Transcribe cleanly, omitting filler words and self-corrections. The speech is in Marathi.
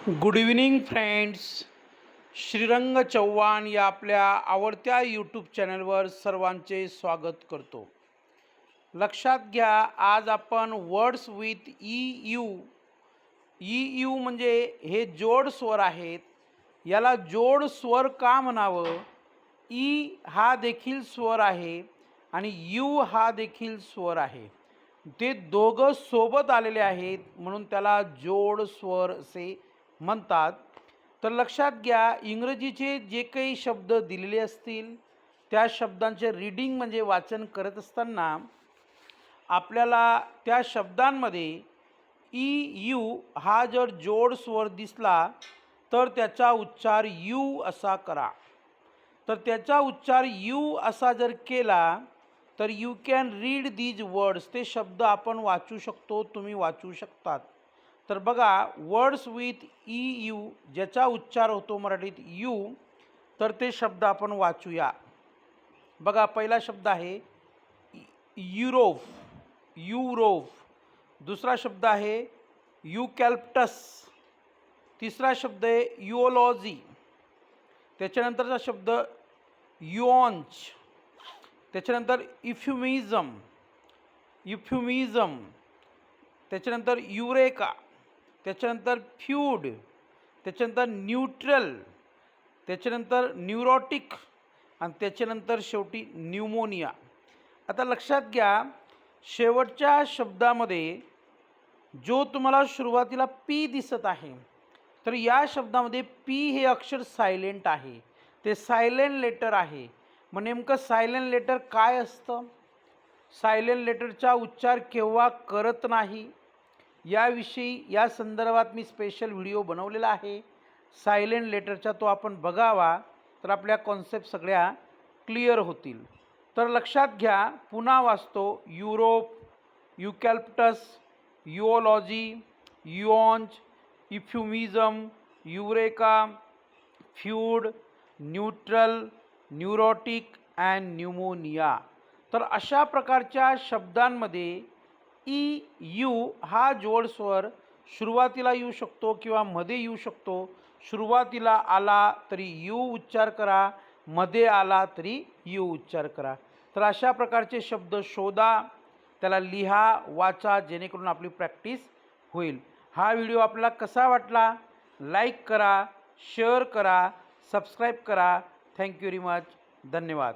Good evening friends. Shrirang Chavan या आपल्या आवडत्या यूट्यूब चॅनलवर सर्वांचे स्वागत करतो. लक्षात घ्या, आज आपण वर्ड्स विथ ई यू म्हणजे हे जोड स्वर आहेत. याला जोड स्वर का म्हणावं? ई हा देखील स्वर आहे आणि यू हा देखील स्वर आहे. ते दोघं सोबत आलेले आहेत म्हणून त्याला जोड स्वर असे म्हणतात. तर लक्षात घ्या, इंग्रजीचे जे काही शब्द दिलेले असतील त्या शब्दांचे रीडिंग म्हणजे वाचन करत असताना आपल्याला त्या शब्दांमध्ये ई यू हा जर जोड स्वर दिसला तर त्याचा उच्चार यू असा करा. तर त्याचा उच्चार यू असा जर केला तर you can read these words, ते शब्द आपण वाचू शकतो, तुम्ही वाचू शकतात. तर बघा, वर्ड्स विथ ई यू ज्याचा उच्चार होतो मराठीत यू, तर ते शब्द आपण वाचूया. बघा, पहिला शब्द आहे युरोप, युरोप. दुसरा शब्द आहे युकॅल्प्टस. तिसरा शब्द आहे युओलॉजी. त्याच्यानंतरचा शब्द युऑन्च. त्याच्यानंतर इफ्युमिझम, इफ्युमिझम. त्याच्यानंतर युरेका. त्याच्यानंतर फ्यूड. त्याच्यानंतर न्यूट्रल. त्याच्यानंतर न्यूरोटिक आणि त्याच्यानंतर शेवटी न्यूमोनिया. आता लक्षात घ्या, शेवटच्या शब्दामध्ये जो तुम्हाला सुरुवातीला पी दिसत आहे, तर या शब्दामध्ये पी हे अक्षर सायलेंट आहे, ते सायलेंट लेटर आहे. मग नेमकं सायलेंट लेटर काय असतं? सायलेंट लेटरचा उच्चार केव्हा करत नाही याविषयी या संदर्भात मी स्पेशल व्हिडिओ बनवलेला आहे. सायलेंट लेटरचा तो आपण बघावा, तर आपल्या कॉन्सेप्ट सगळ्या क्लिअर होतील. तर लक्षात घ्या, पुन्हा वाचतो. Europe, eucalyptus, eulogy, eunuch, euphemism, eureka, feud, neutral, neurotic and pneumonia. तर अशा प्रकारच्या शब्दांमध्ये ई यू हा जोड स्वर सुरुवातीला येऊ शकतो किंवा मध्ये येऊ शकतो. सुरुवातीला आला तरी यू उच्चार करा, मध्ये आला तरी यू उच्चार करा. तर अशा प्रकारचे शब्द शोधा, त्याला लिहा, वाचा, जेणेकरून आपली प्रॅक्टिस होईल. हा व्हिडिओ आपल्याला कसा वाटला? लाईक करा, शेअर करा, सबस्क्राईब करा. Thank you very much. धन्यवाद.